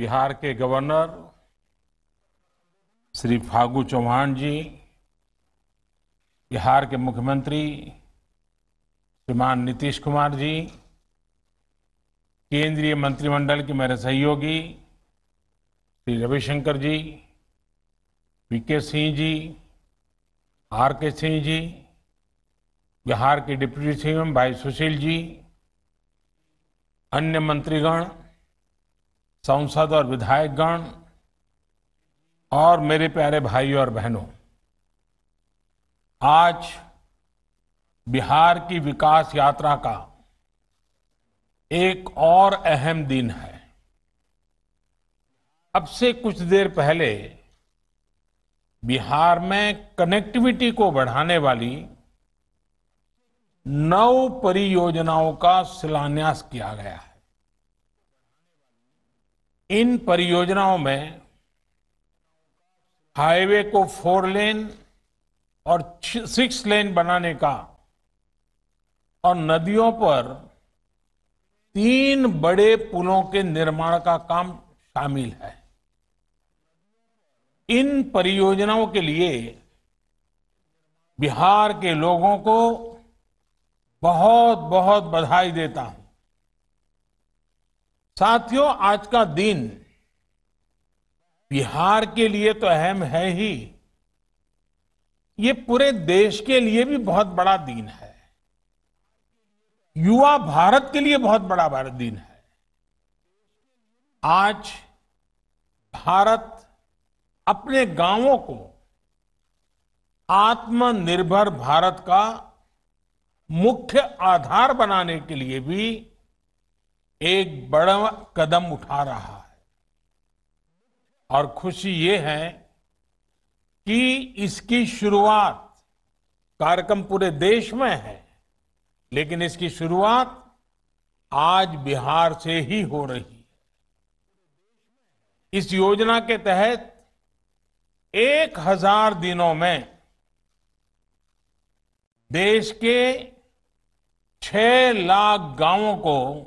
बिहार के गवर्नर श्री फागू चौहान जी, बिहार के मुख्यमंत्री श्रीमान नीतीश कुमार जी, केंद्रीय मंत्रिमंडल के मेरे सहयोगी श्री रविशंकर जी, वीके सिंह जी, आर के सिंह जी, बिहार के डिप्टी सीएम भाई सुशील जी, अन्य मंत्रीगण, सांसद और विधायकगण और मेरे प्यारे भाई और बहनों, आज बिहार की विकास यात्रा का एक और अहम दिन है। अब से कुछ देर पहले बिहार में कनेक्टिविटी को बढ़ाने वाली 9 परियोजनाओं का शिलान्यास किया गया है। इन परियोजनाओं में हाईवे को 4 लेन और 6 लेन बनाने का और नदियों पर 3 बड़े पुलों के निर्माण का काम शामिल है। इन परियोजनाओं के लिए बिहार के लोगों को बहुत बहुत बधाई देता हूं। साथियों, आज का दिन बिहार के लिए तो अहम है ही, ये पूरे देश के लिए भी बहुत बड़ा दिन है। युवा भारत के लिए बहुत बड़ा दिन है। आज भारत अपने गांवों को आत्मनिर्भर भारत का मुख्य आधार बनाने के लिए भी एक बड़ा कदम उठा रहा है। और खुशी ये है कि इसकी শুরুआत कार्यक्रम पूरे देश में है, लेकिन इसकी शुरुआत आज बिहार से ही हो रही है। इस योजना के तहत 1000 दिनों में देश के 6 लाख गांवों को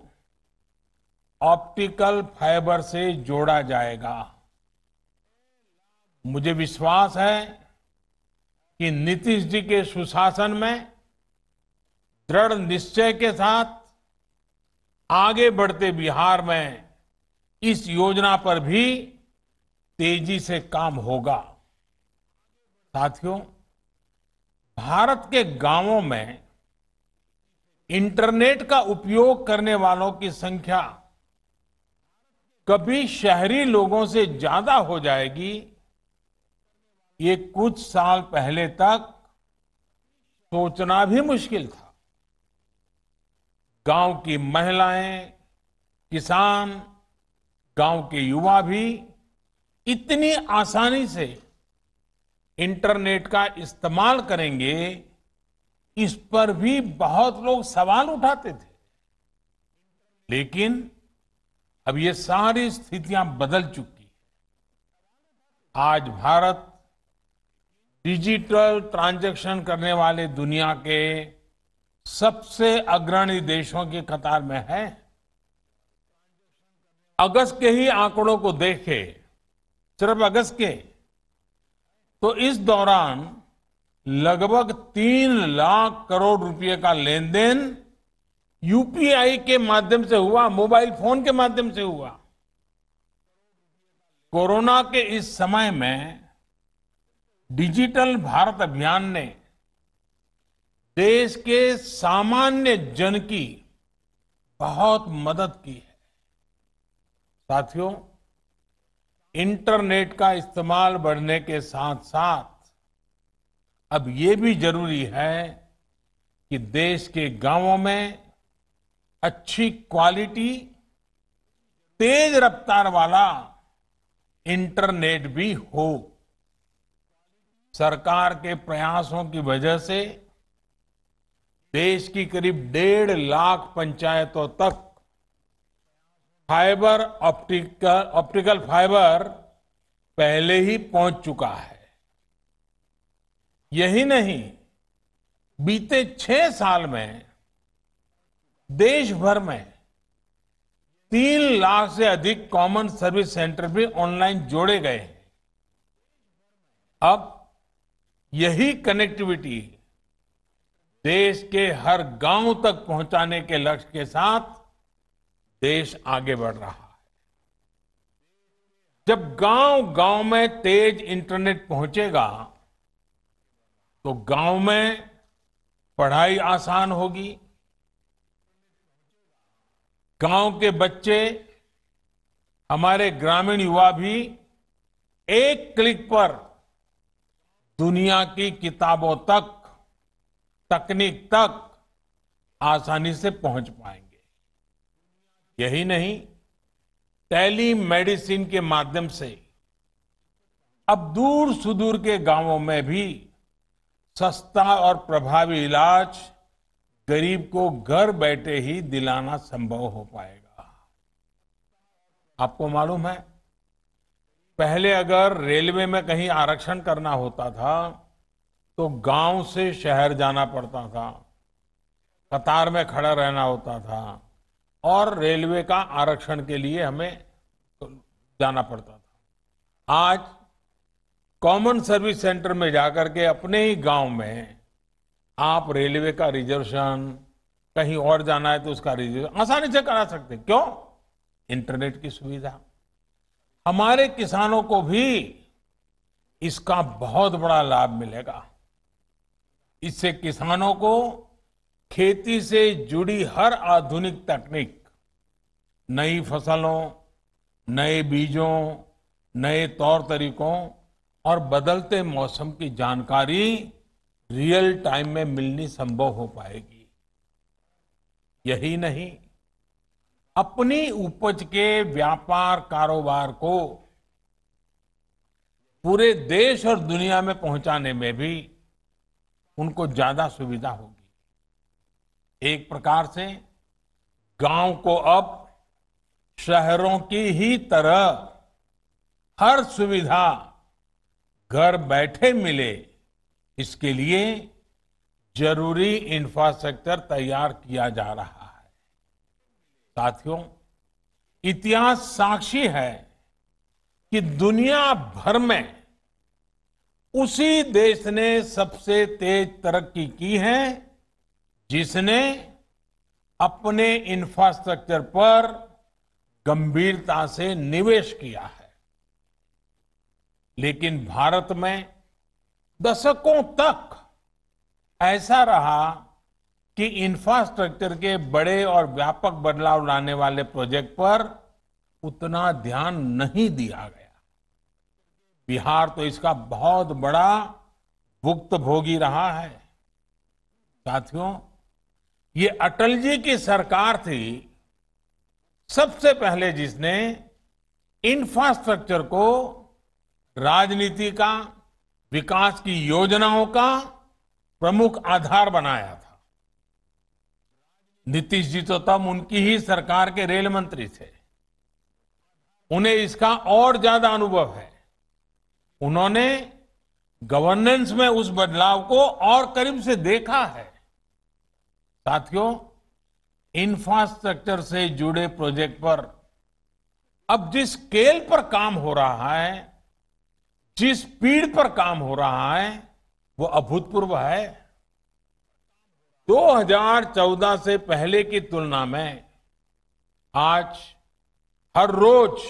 ऑप्टिकल फाइबर से जोड़ा जाएगा। मुझे विश्वास है कि नीतीश जी के सुशासन में दृढ़ निश्चय के साथ आगे बढ़ते बिहार में इस योजना पर भी तेजी से काम होगा। साथियों, भारत के गांवों में इंटरनेट का उपयोग करने वालों की संख्या कभी शहरी लोगों से ज्यादा हो जाएगी, ये कुछ साल पहले तक सोचना भी मुश्किल था। गांव की महिलाएं, किसान, गांव के युवा भी इतनी आसानी से इंटरनेट का इस्तेमाल करेंगे, इस पर भी बहुत लोग सवाल उठाते थे। लेकिन अब ये सारी स्थितियां बदल चुकी। आज भारत डिजिटल ट्रांजैक्शन करने वाले दुनिया के सबसे अग्रणी देशों की कतार में है। अगस्त के ही आंकड़ों को देखें, सिर्फ अगस्त के, तो इस दौरान लगभग 3 लाख करोड़ रुपए का लेन देन यूपीआई के माध्यम से हुआ, मोबाइल फोन के माध्यम से हुआ। कोरोना के इस समय में डिजिटल भारत अभियान ने देश के सामान्य जन की बहुत मदद की है। साथियों, इंटरनेट का इस्तेमाल बढ़ने के साथ साथ अब ये भी जरूरी है कि देश के गांवों में अच्छी क्वालिटी, तेज रफ्तार वाला इंटरनेट भी हो। सरकार के प्रयासों की वजह से देश की करीब 1.5 लाख पंचायतों तक ऑप्टिकल फाइबर पहले ही पहुंच चुका है। यही नहीं, बीते 6 साल में देश भर में 3 लाख से अधिक कॉमन सर्विस सेंटर भी ऑनलाइन जोड़े गए हैं। अब यही कनेक्टिविटी देश के हर गांव तक पहुंचाने के लक्ष्य के साथ देश आगे बढ़ रहा है। जब गांव गांव में तेज इंटरनेट पहुंचेगा तो गांव में पढ़ाई आसान होगी, गांव के बच्चे, हमारे ग्रामीण युवा भी एक क्लिक पर दुनिया की किताबों तक, तकनीक तक आसानी से पहुंच पाएंगे। यही नहीं, टेली मेडिसिन के माध्यम से अब दूर सुदूर के गांवों में भी सस्ता और प्रभावी इलाज गरीब को घर बैठे ही दिलाना संभव हो पाएगा। आपको मालूम है, पहले अगर रेलवे में कहीं आरक्षण करना होता था तो गांव से शहर जाना पड़ता था, कतार में खड़ा रहना होता था और रेलवे का आरक्षण के लिए हमें जाना पड़ता था। आज कॉमन सर्विस सेंटर में जाकर के अपने ही गांव में आप रेलवे का रिजर्वेशन, कहीं और जाना है तो उसका रिजर्वेशन आसानी से करा सकते। क्यों? इंटरनेट की सुविधा। हमारे किसानों को भी इसका बहुत बड़ा लाभ मिलेगा। इससे किसानों को खेती से जुड़ी हर आधुनिक तकनीक, नई फसलों, नए बीजों, नए तौर तरीकों और बदलते मौसम की जानकारी रियल टाइम में मिलनी संभव हो पाएगी। यही नहीं, अपनी उपज के व्यापार कारोबार को पूरे देश और दुनिया में पहुंचाने में भी उनको ज्यादा सुविधा होगी। एक प्रकार से गांव को अब शहरों की ही तरह हर सुविधा घर बैठे मिले, इसके लिए जरूरी इंफ्रास्ट्रक्चर तैयार किया जा रहा है। साथियों, इतिहास साक्षी है कि दुनिया भर में उसी देश ने सबसे तेज तरक्की की है जिसने अपने इंफ्रास्ट्रक्चर पर गंभीरता से निवेश किया है। लेकिन भारत में दशकों तक ऐसा रहा कि इंफ्रास्ट्रक्चर के बड़े और व्यापक बदलाव लाने वाले प्रोजेक्ट पर उतना ध्यान नहीं दिया गया। बिहार तो इसका बहुत बड़ा भुक्तभोगी रहा है। साथियों, ये अटल जी की सरकार थी सबसे पहले जिसने इंफ्रास्ट्रक्चर को राजनीति का, विकास की योजनाओं का प्रमुख आधार बनाया था। नीतीश जी तो तब उनकी ही सरकार के रेल मंत्री थे। उन्हें इसका और ज्यादा अनुभव है। उन्होंने गवर्नेंस में उस बदलाव को और करीब से देखा है। साथियों, इंफ्रास्ट्रक्चर से जुड़े प्रोजेक्ट पर अब जिस स्केल पर काम हो रहा है, जिस स्पीड पर काम हो रहा है, वो अभूतपूर्व है। 2014 से पहले की तुलना में आज हर रोज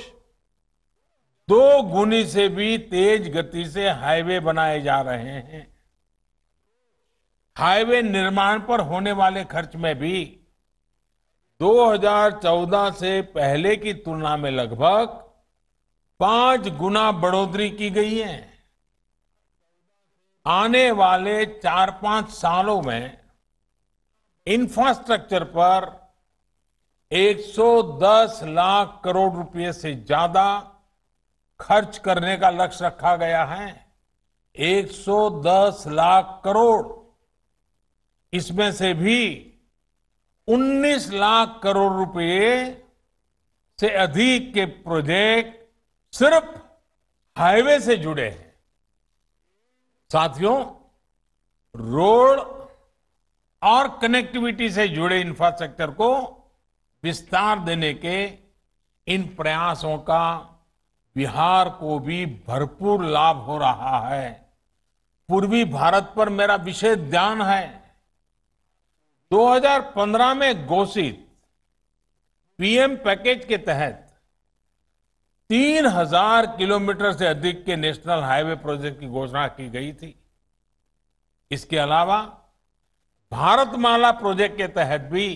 2 गुनी से भी तेज गति से हाईवे बनाए जा रहे हैं। हाईवे निर्माण पर होने वाले खर्च में भी 2014 से पहले की तुलना में लगभग 5 गुना बढ़ोतरी की गई है। आने वाले 4-5 सालों में इंफ्रास्ट्रक्चर पर 110 लाख करोड़ रुपए से ज्यादा खर्च करने का लक्ष्य रखा गया है। 110 लाख करोड़। इसमें से भी 19 लाख करोड़ रुपए से अधिक के प्रोजेक्ट सिर्फ हाईवे से जुड़े हैं। साथियों, रोड और कनेक्टिविटी से जुड़े इंफ्रास्ट्रक्चर को विस्तार देने के इन प्रयासों का बिहार को भी भरपूर लाभ हो रहा है। पूर्वी भारत पर मेरा विशेष ध्यान है। 2015 में घोषित पीएम पैकेज के तहत 3000 किलोमीटर से अधिक के नेशनल हाईवे प्रोजेक्ट की घोषणा की गई थी। इसके अलावा भारतमाला प्रोजेक्ट के तहत भी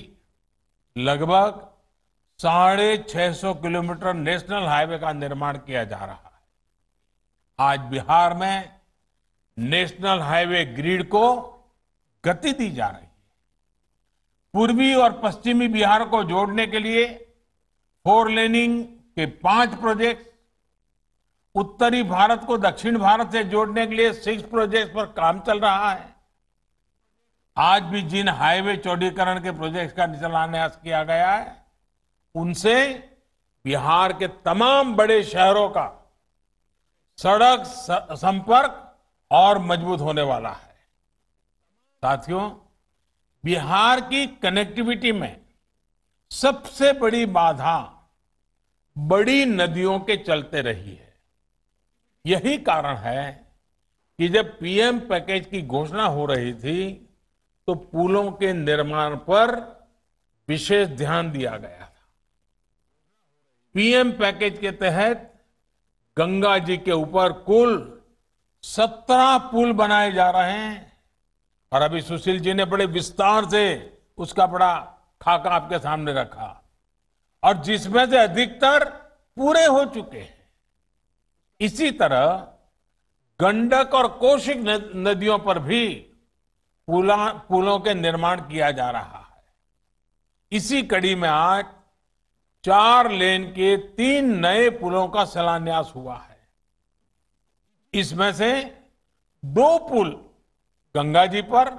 लगभग 650 किलोमीटर नेशनल हाईवे का निर्माण किया जा रहा है। आज बिहार में नेशनल हाईवे ग्रिड को गति दी जा रही है। पूर्वी और पश्चिमी बिहार को जोड़ने के लिए 4 लेनिंग के 5 प्रोजेक्ट, उत्तरी भारत को दक्षिण भारत से जोड़ने के लिए 6 प्रोजेक्ट पर काम चल रहा है। आज भी जिन हाईवे चौड़ीकरण के प्रोजेक्ट का शिलान्यास किया गया है, उनसे बिहार के तमाम बड़े शहरों का सड़क संपर्क और मजबूत होने वाला है। साथियों, बिहार की कनेक्टिविटी में सबसे बड़ी बाधा बड़ी नदियों के चलते रही है। यही कारण है कि जब पीएम पैकेज की घोषणा हो रही थी तो पुलों के निर्माण पर विशेष ध्यान दिया गया था। पीएम पैकेज के तहत गंगा जी के ऊपर कुल 17 पुल बनाए जा रहे हैं और अभी सुशील जी ने बड़े विस्तार से उसका बड़ा खाका आपके सामने रखा और जिसमें से अधिकतर पूरे हो चुके हैं। इसी तरह गंडक और कोसी नदियों पर भी पुलों के निर्माण किया जा रहा है। इसी कड़ी में आज 4 लेन के 3 नए पुलों का शिलान्यास हुआ है। इसमें से 2 पुल गंगा जी पर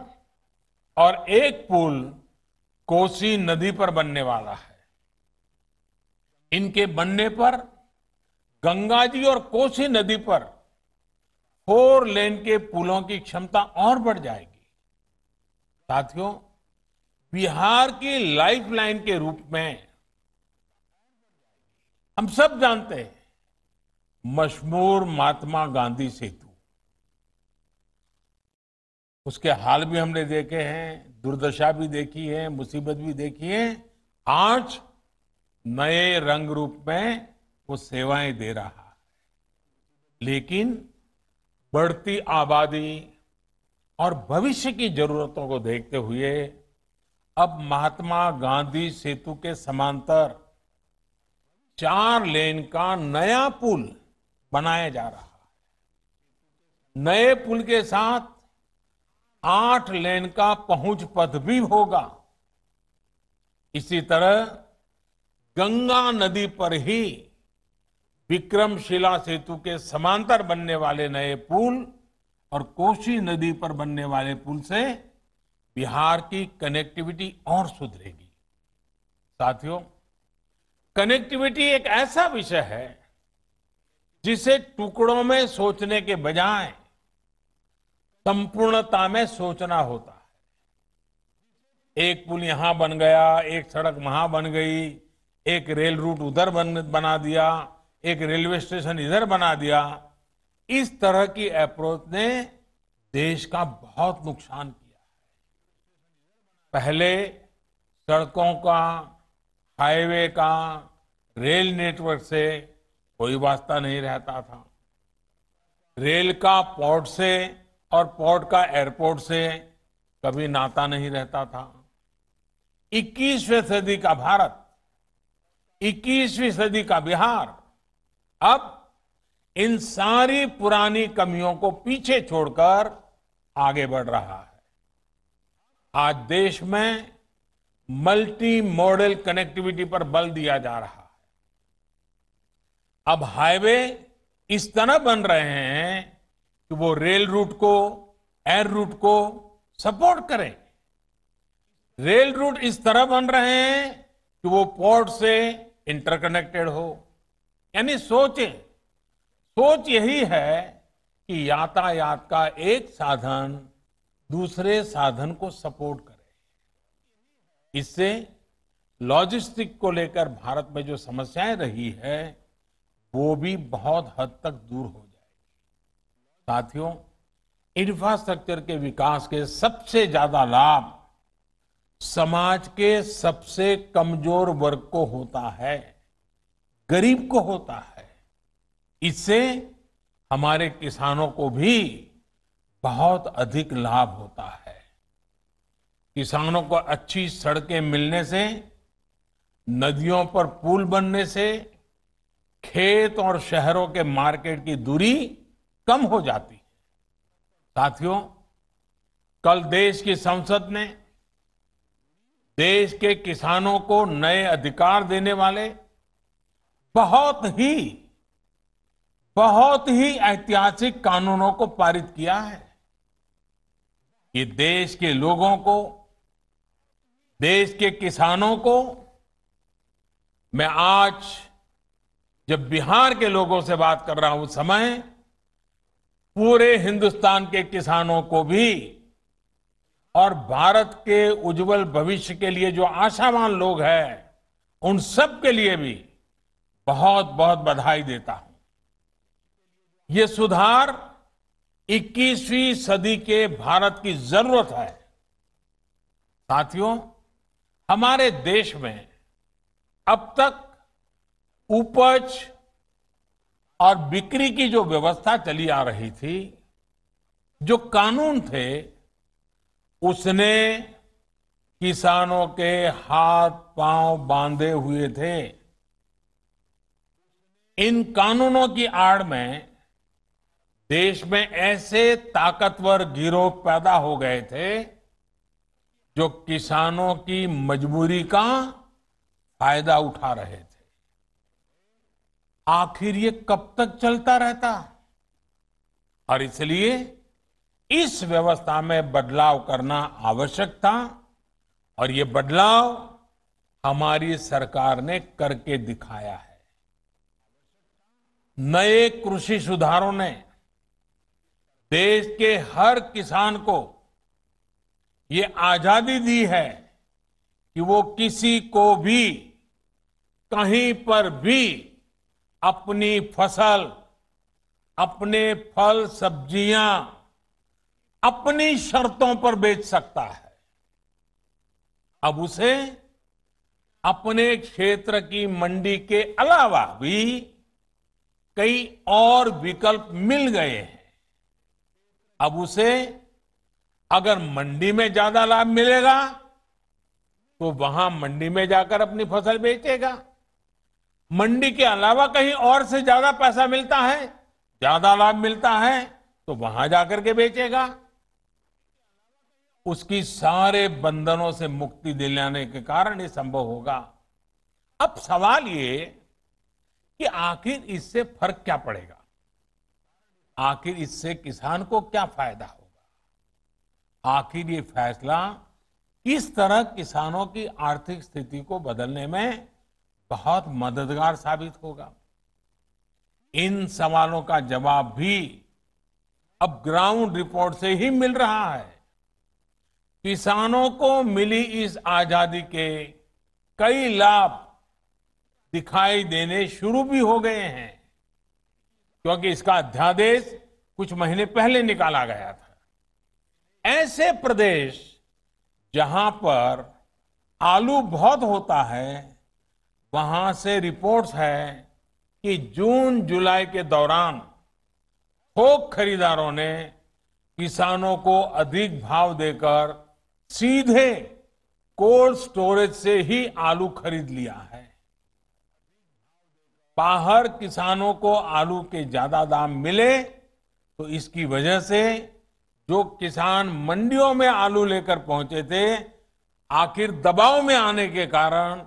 और 1 पुल कोसी नदी पर बनने वाला है। इनके बनने पर गंगा जी और कोसी नदी पर 4 लेन के पुलों की क्षमता और बढ़ जाएगी। साथियों, बिहार की लाइफलाइन के रूप में हम सब जानते हैं मशहूर महात्मा गांधी सेतु, उसके हाल भी हमने देखे हैं, दुर्दशा भी देखी है, मुसीबत भी देखी है। आज नए रंग रूप में वो सेवाएं दे रहा है। लेकिन बढ़ती आबादी और भविष्य की जरूरतों को देखते हुए अब महात्मा गांधी सेतु के समांतर 4 लेन का नया पुल बनाया जा रहा है। नए पुल के साथ 8 लेन का पहुंच पथ भी होगा। इसी तरह गंगा नदी पर ही विक्रमशिला सेतु के समांतर बनने वाले नए पुल और कोसी नदी पर बनने वाले पुल से बिहार की कनेक्टिविटी और सुधरेगी। साथियों, कनेक्टिविटी एक ऐसा विषय है जिसे टुकड़ों में सोचने के बजाय संपूर्णता में सोचना होता है। एक पुल यहां बन गया, एक सड़क वहां बन गई, एक रेल रूट उधर बना दिया, एक रेलवे स्टेशन इधर बना दिया। इस तरह की अप्रोच ने देश का बहुत नुकसान किया है। पहले सड़कों का, हाईवे का, रेल नेटवर्क से कोई वास्ता नहीं रहता था। रेल का पोर्ट से और पोर्ट का एयरपोर्ट से कभी नाता नहीं रहता था। 21वीं सदी का भारत, 21वीं सदी का बिहार अब इन सारी पुरानी कमियों को पीछे छोड़कर आगे बढ़ रहा है। आज देश में मल्टी मॉडल कनेक्टिविटी पर बल दिया जा रहा है। अब हाईवे इस तरह बन रहे हैं कि वो रेल रूट को, एयर रूट को सपोर्ट करें। रेल रूट इस तरह बन रहे हैं कि वो पोर्ट से इंटरकनेक्टेड हो। यानी सोच यही है कि यातायात का एक साधन दूसरे साधन को सपोर्ट करे। इससे लॉजिस्टिक को लेकर भारत में जो समस्याएं रही है वो भी बहुत हद तक दूर हो जाएगी। साथियों, इंफ्रास्ट्रक्चर के विकास के सबसे ज्यादा लाभ समाज के सबसे कमजोर वर्ग को होता है, गरीब को होता है। इससे हमारे किसानों को भी बहुत अधिक लाभ होता है। किसानों को अच्छी सड़कें मिलने से, नदियों पर पुल बनने से खेत और शहरों के मार्केट की दूरी कम हो जाती है। साथियों, कल देश की संसद ने देश के किसानों को नए अधिकार देने वाले बहुत ही ऐतिहासिक कानूनों को पारित किया है। ये देश के लोगों को, देश के किसानों को, मैं आज जब बिहार के लोगों से बात कर रहा हूं उस समय पूरे हिंदुस्तान के किसानों को भी और भारत के उज्जवल भविष्य के लिए जो आशावान लोग हैं उन सब के लिए भी बहुत बहुत बधाई देता हूं। ये सुधार 21वीं सदी के भारत की जरूरत है। साथियों, हमारे देश में अब तक उपज और बिक्री की जो व्यवस्था चली आ रही थी, जो कानून थे, उसने किसानों के हाथ पांव बांधे हुए थे। इन कानूनों की आड़ में देश में ऐसे ताकतवर गिरोह पैदा हो गए थे जो किसानों की मजबूरी का फायदा उठा रहे थे। आखिर ये कब तक चलता रहता? और इसलिए इस व्यवस्था में बदलाव करना आवश्यक था और ये बदलाव हमारी सरकार ने करके दिखाया है। नए कृषि सुधारों ने देश के हर किसान को ये आजादी दी है कि वो किसी को भी कहीं पर भी अपनी फसल, अपने फल सब्जियां अपनी शर्तों पर बेच सकता है। अब उसे अपने क्षेत्र की मंडी के अलावा भी कई और विकल्प मिल गए हैं। अब उसे अगर मंडी में ज्यादा लाभ मिलेगा तो वहां मंडी में जाकर अपनी फसल बेचेगा। मंडी के अलावा कहीं और से ज्यादा पैसा मिलता है, ज्यादा लाभ मिलता है तो वहां जाकर के बेचेगा। उसकी सारे बंधनों से मुक्ति दिलाने के कारण ये संभव होगा। अब सवाल ये कि आखिर इससे फर्क क्या पड़ेगा? आखिर इससे किसान को क्या फायदा होगा? आखिर ये फैसला किस तरह किसानों की आर्थिक स्थिति को बदलने में बहुत मददगार साबित होगा? इन सवालों का जवाब भी अब ग्राउंड रिपोर्ट से ही मिल रहा है। किसानों को मिली इस आजादी के कई लाभ दिखाई देने शुरू भी हो गए हैं, क्योंकि इसका अध्यादेश कुछ महीने पहले निकाला गया था। ऐसे प्रदेश जहां पर आलू बहुत होता है, वहां से रिपोर्ट्स है कि जून जुलाई के दौरान थोक खरीदारों ने किसानों को अधिक भाव देकर सीधे कोल्ड स्टोरेज से ही आलू खरीद लिया है। बाहर किसानों को आलू के ज्यादा दाम मिले तो इसकी वजह से जो किसान मंडियों में आलू लेकर पहुंचे थे, आखिर दबाव में आने के कारण,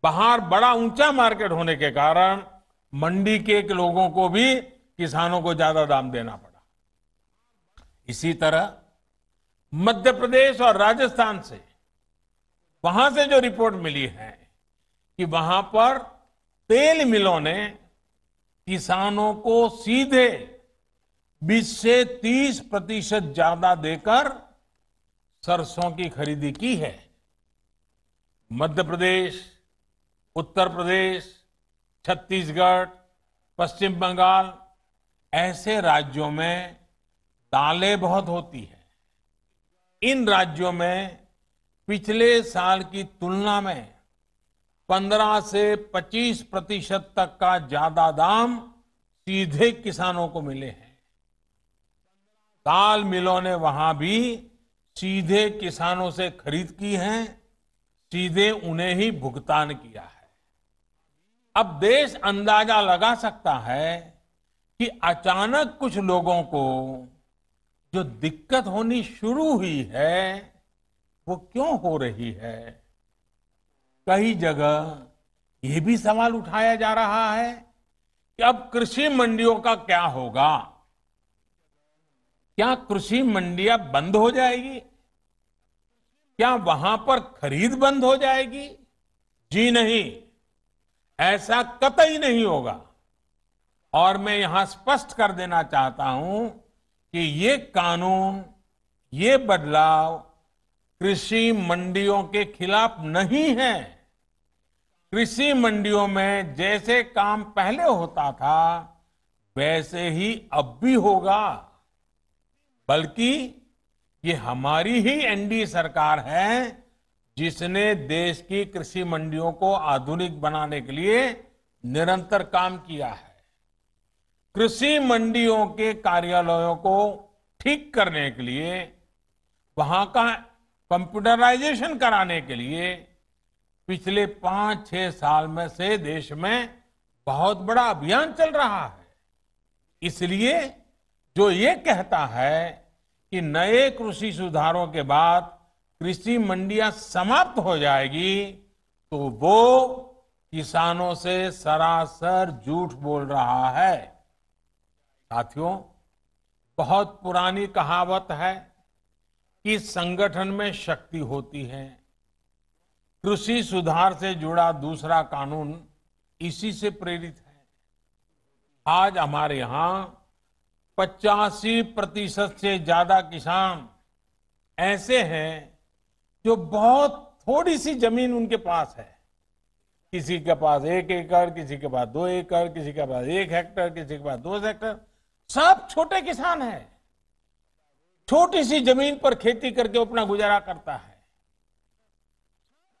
बाहर बड़ा ऊंचा मार्केट होने के कारण मंडी के लोगों को भी किसानों को ज्यादा दाम देना पड़ा। इसी तरह मध्य प्रदेश और राजस्थान से, वहां से जो रिपोर्ट मिली है कि वहां पर तेल मिलों ने किसानों को सीधे 20 से 30% ज्यादा देकर सरसों की खरीदी की है। मध्य प्रदेश, उत्तर प्रदेश, छत्तीसगढ़, पश्चिम बंगाल ऐसे राज्यों में दालें बहुत होती है। इन राज्यों में पिछले साल की तुलना में 15 से 25% तक का ज्यादा दाम सीधे किसानों को मिले हैं। दाल मिलों ने वहां भी सीधे किसानों से खरीद की है, सीधे उन्हें ही भुगतान किया है। अब देश अंदाजा लगा सकता है कि अचानक कुछ लोगों को जो दिक्कत होनी शुरू हुई है वो क्यों हो रही है। कई जगह ये भी सवाल उठाया जा रहा है कि अब कृषि मंडियों का क्या होगा। क्या कृषि मंडियां बंद हो जाएगी? क्या वहां पर खरीद बंद हो जाएगी? जी नहीं, ऐसा कतई नहीं होगा। और मैं यहां स्पष्ट कर देना चाहता हूं कि ये कानून, ये बदलाव कृषि मंडियों के खिलाफ नहीं है। कृषि मंडियों में जैसे काम पहले होता था वैसे ही अब भी होगा। बल्कि ये हमारी ही एनडीए सरकार है जिसने देश की कृषि मंडियों को आधुनिक बनाने के लिए निरंतर काम किया है। कृषि मंडियों के कार्यालयों को ठीक करने के लिए, वहां का कंप्यूटराइजेशन कराने के लिए पिछले 5-6 साल में से देश में बहुत बड़ा अभियान चल रहा है। इसलिए जो ये कहता है कि नए कृषि सुधारों के बाद कृषि मंडियां समाप्त हो जाएगी, तो वो किसानों से सरासर झूठ बोल रहा है। साथियों, बहुत पुरानी कहावत है कि संगठन में शक्ति होती है। कृषि सुधार से जुड़ा दूसरा कानून इसी से प्रेरित है। आज हमारे यहां 85% से ज्यादा किसान ऐसे हैं जो बहुत थोड़ी सी जमीन उनके पास है। किसी के पास 1 एकड़, किसी के पास 2 एकड़, किसी के पास 1 हेक्टर, किसी के पास 2 हेक्टर, सब छोटे किसान हैं। छोटी सी जमीन पर खेती करके अपना गुजारा करता है।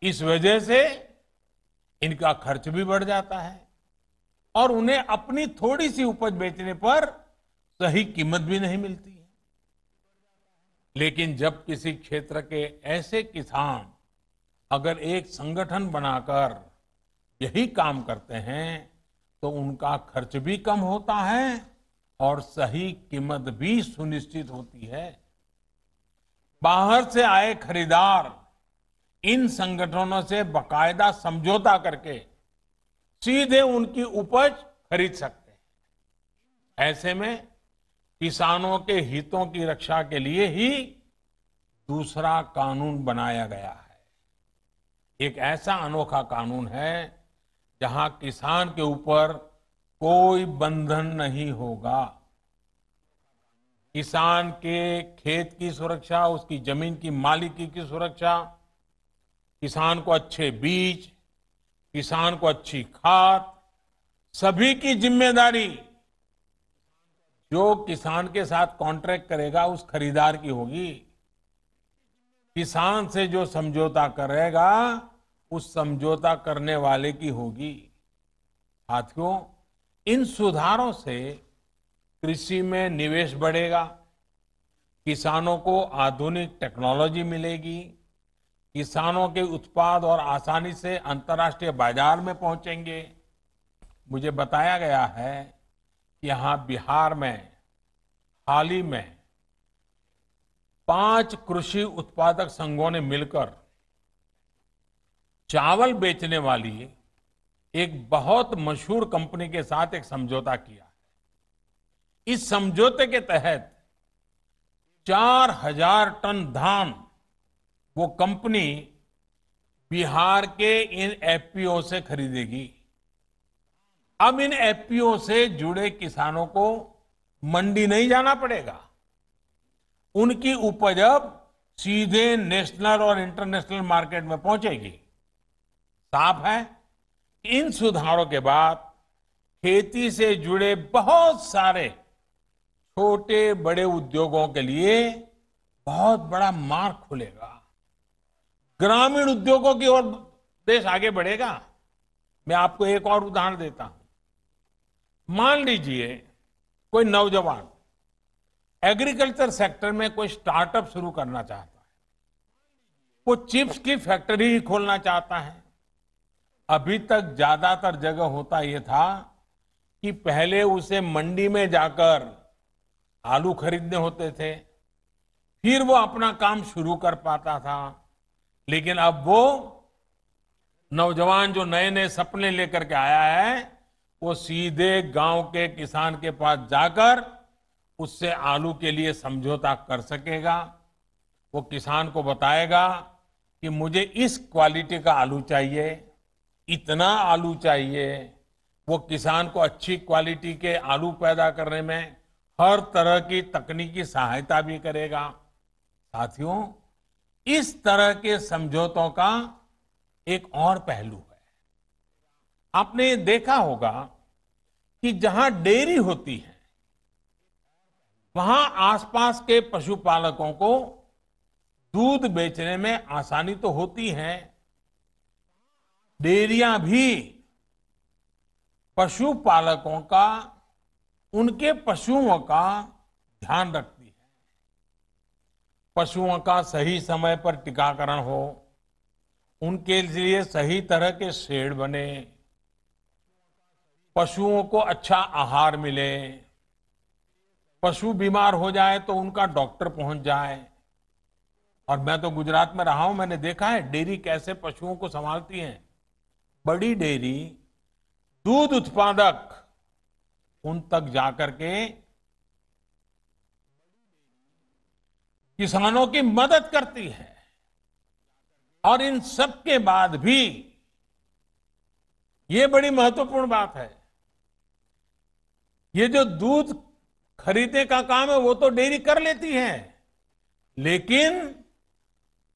इस वजह से इनका खर्च भी बढ़ जाता है और उन्हें अपनी थोड़ी सी उपज बेचने पर सही कीमत भी नहीं मिलती है। लेकिन जब किसी क्षेत्र के ऐसे किसान अगर एक संगठन बनाकर यही काम करते हैं तो उनका खर्च भी कम होता है और सही कीमत भी सुनिश्चित होती है। बाहर से आए खरीदार इन संगठनों से बाकायदा समझौता करके सीधे उनकी उपज खरीद सकते हैं। ऐसे में किसानों के हितों की रक्षा के लिए ही दूसरा कानून बनाया गया है। एक ऐसा अनोखा कानून है जहां किसान के ऊपर कोई बंधन नहीं होगा। किसान के खेत की सुरक्षा, उसकी जमीन की मालिकी की सुरक्षा, किसान को अच्छे बीज, किसान को अच्छी खाद, सभी की जिम्मेदारी जो किसान के साथ कॉन्ट्रैक्ट करेगा उस खरीदार की होगी। किसान से जो समझौता करेगा उस समझौता करने वाले की होगी। साथियों, इन सुधारों से कृषि में निवेश बढ़ेगा, किसानों को आधुनिक टेक्नोलॉजी मिलेगी, किसानों के उत्पाद और आसानी से अंतर्राष्ट्रीय बाजार में पहुंचेंगे। मुझे बताया गया है कि यहां बिहार में हाल ही में 5 कृषि उत्पादक संघों ने मिलकर चावल बेचने वाली एक बहुत मशहूर कंपनी के साथ एक समझौता किया है। इस समझौते के तहत 4000 टन धान वो कंपनी बिहार के इन एफपीओ से खरीदेगी। अब इन एफपीओ से जुड़े किसानों को मंडी नहीं जाना पड़ेगा। उनकी उपज अब सीधे नेशनल और इंटरनेशनल मार्केट में पहुंचेगी। साफ है इन सुधारों के बाद खेती से जुड़े बहुत सारे छोटे बड़े उद्योगों के लिए बहुत बड़ा मार्ग खुलेगा। ग्रामीण उद्योगों की ओर देश आगे बढ़ेगा। मैं आपको एक और उदाहरण देता हूं। मान लीजिए कोई नौजवान एग्रीकल्चर सेक्टर में कोई स्टार्टअप शुरू करना चाहता है, वो चिप्स की फैक्ट्री ही खोलना चाहता है। अभी तक ज्यादातर जगह होता यह था कि पहले उसे मंडी में जाकर आलू खरीदने होते थे, फिर वो अपना काम शुरू कर पाता था। लेकिन अब वो नौजवान जो नए नए सपने लेकर के आया है, वो सीधे गांव के किसान के पास जाकर उससे आलू के लिए समझौता कर सकेगा। वो किसान को बताएगा कि मुझे इस क्वालिटी का आलू चाहिए, इतना आलू चाहिए। वो किसान को अच्छी क्वालिटी के आलू पैदा करने में हर तरह की तकनीकी सहायता भी करेगा। साथियों, इस तरह के समझौतों का एक और पहलू है। आपने देखा होगा कि जहां डेयरी होती है, वहां आसपास के पशुपालकों को दूध बेचने में आसानी तो होती है। डेयरियां भी पशुपालकों का, उनके पशुओं का ध्यान रखती है। पशुओं का सही समय पर टीकाकरण हो, उनके लिए सही तरह के शेड बने, पशुओं को अच्छा आहार मिले, पशु बीमार हो जाए तो उनका डॉक्टर पहुंच जाए। और मैं तो गुजरात में रहा हूं, मैंने देखा है डेयरी कैसे पशुओं को संभालती है। बड़ी डेयरी दूध उत्पादक उन तक जाकर के किसानों की मदद करती है। और इन सब के बाद भी ये बड़ी महत्वपूर्ण बात है, ये जो दूध खरीदने का काम है वो तो डेयरी कर लेती है, लेकिन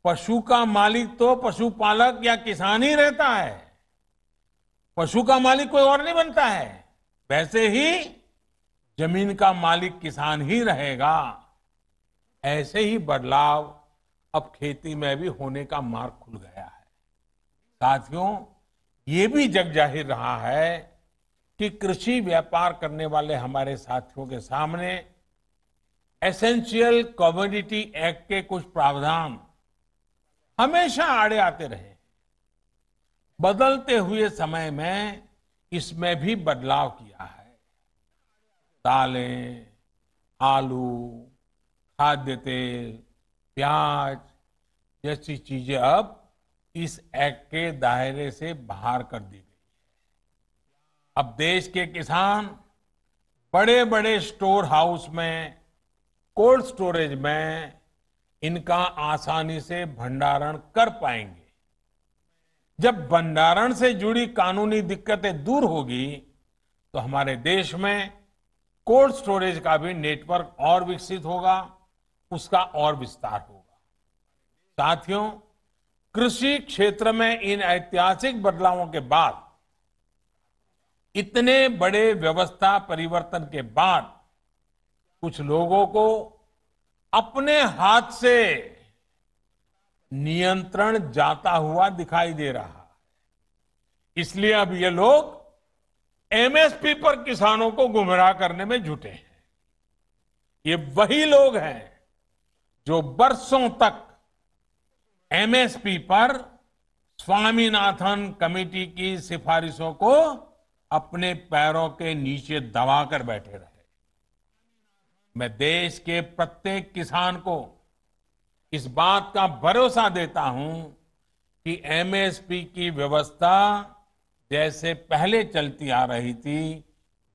पशु का मालिक तो पशुपालक या किसान ही रहता है। पशु का मालिक कोई और नहीं बनता है। वैसे ही जमीन का मालिक किसान ही रहेगा। ऐसे ही बदलाव अब खेती में भी होने का मार्ग खुल गया है। साथियों, ये भी जग जाहिर रहा है कि कृषि व्यापार करने वाले हमारे साथियों के सामने एसेंशियल कमोडिटी एक्ट के कुछ प्रावधान हमेशा आड़े आते रहे। बदलते हुए समय में इसमें भी बदलाव किया है। दालें, आलू, खाद्य तेल, प्याज जैसी चीजें अब इस एक्ट के दायरे से बाहर कर दी गई है। अब देश के किसान बड़े बड़े स्टोर हाउस में, कोल्ड स्टोरेज में इनका आसानी से भंडारण कर पाएंगे। जब भंडारण से जुड़ी कानूनी दिक्कतें दूर होगी तो हमारे देश में कोल्ड स्टोरेज का भी नेटवर्क और विकसित होगा, उसका और विस्तार होगा। साथियों, कृषि क्षेत्र में इन ऐतिहासिक बदलावों के बाद, इतने बड़े व्यवस्था परिवर्तन के बाद, कुछ लोगों को अपने हाथ से नियंत्रण जाता हुआ दिखाई दे रहा है। इसलिए अब ये लोग एमएसपी पर किसानों को गुमराह करने में जुटे हैं। ये वही लोग हैं जो बरसों तक एमएसपी पर स्वामीनाथन कमेटी की सिफारिशों को अपने पैरों के नीचे दबाकर बैठे रहे। मैं देश के प्रत्येक किसान को इस बात का भरोसा देता हूं कि एमएसपी की व्यवस्था जैसे पहले चलती आ रही थी,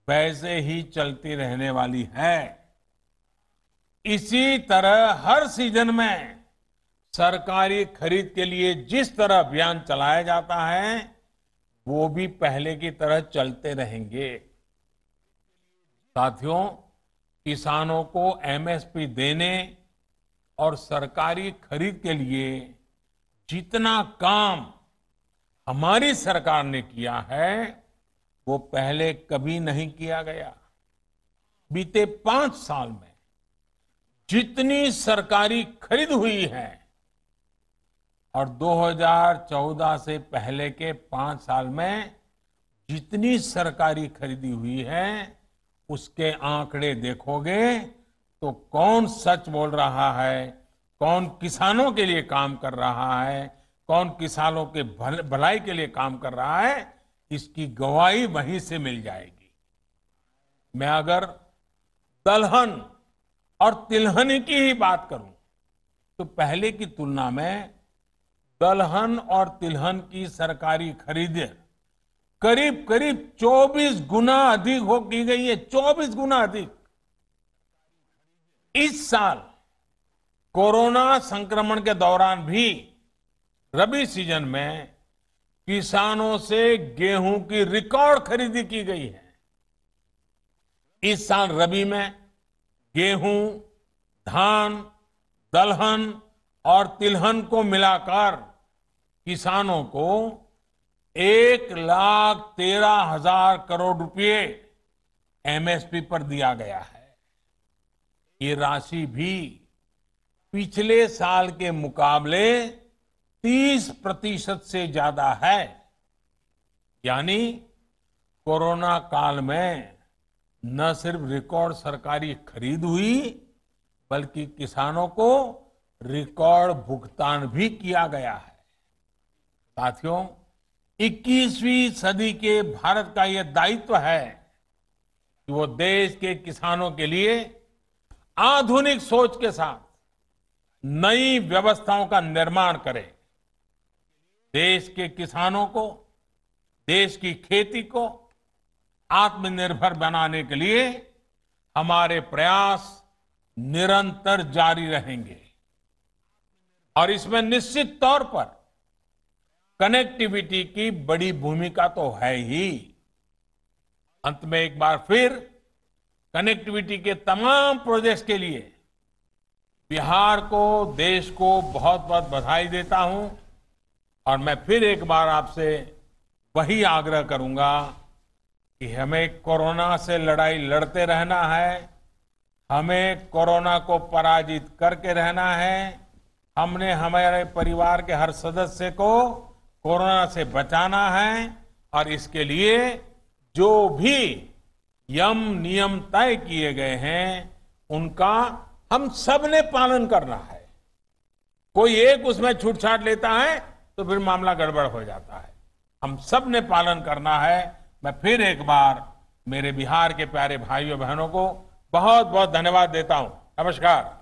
वैसे ही चलती रहने वाली है। इसी तरह हर सीजन में सरकारी खरीद के लिए जिस तरह अभियान चलाया जाता है, वो भी पहले की तरह चलते रहेंगे। साथियों, किसानों को एमएसपी देने और सरकारी खरीद के लिए जितना काम हमारी सरकार ने किया है वो पहले कभी नहीं किया गया। बीते 5 साल में जितनी सरकारी खरीद हुई है और 2014 से पहले के 5 साल में जितनी सरकारी खरीदी हुई है उसके आंकड़े देखोगे तो कौन सच बोल रहा है, कौन किसानों के लिए काम कर रहा है, कौन किसानों के भलाई के लिए काम कर रहा है, इसकी गवाही वहीं से मिल जाएगी। मैं अगर दलहन और तिलहन की ही बात करूं तो पहले की तुलना में दलहन और तिलहन की सरकारी खरीद करीब करीब 24 गुना अधिक हो की गई है, 24 गुना अधिक। इस साल कोरोना संक्रमण के दौरान भी रबी सीजन में किसानों से गेहूं की रिकॉर्ड खरीदी की गई है। इस साल रबी में गेहूं, धान, दलहन और तिलहन को मिलाकर किसानों को 1,13,000 करोड़ रुपए एमएसपी पर दिया गया है। ये राशि भी पिछले साल के मुकाबले 30% से ज्यादा है। यानी कोरोना काल में न सिर्फ रिकॉर्ड सरकारी खरीद हुई बल्कि किसानों को रिकॉर्ड भुगतान भी किया गया है। साथियों, 21वीं सदी के भारत का यह दायित्व है कि वो देश के किसानों के लिए आधुनिक सोच के साथ नई व्यवस्थाओं का निर्माण करे। देश के किसानों को, देश की खेती को आत्मनिर्भर बनाने के लिए हमारे प्रयास निरंतर जारी रहेंगे और इसमें निश्चित तौर पर कनेक्टिविटी की बड़ी भूमिका तो है ही। अंत में एक बार फिर कनेक्टिविटी के तमाम प्रोजेक्ट्स के लिए बिहार को, देश को बहुत बहुत बधाई देता हूं और मैं फिर एक बार आपसे वही आग्रह करूंगा कि हमें कोरोना से लड़ाई लड़ते रहना है, हमें कोरोना को पराजित करके रहना है। हमने हमारे परिवार के हर सदस्य को कोरोना से बचाना है और इसके लिए जो भी यम नियम तय किए गए हैं उनका हम सब ने पालन करना है। कोई एक उसमें छूटछाट लेता है तो फिर मामला गड़बड़ हो जाता है। हम सब ने पालन करना है। मैं फिर एक बार मेरे बिहार के प्यारे भाइयों बहनों को बहुत बहुत धन्यवाद देता हूं। नमस्कार।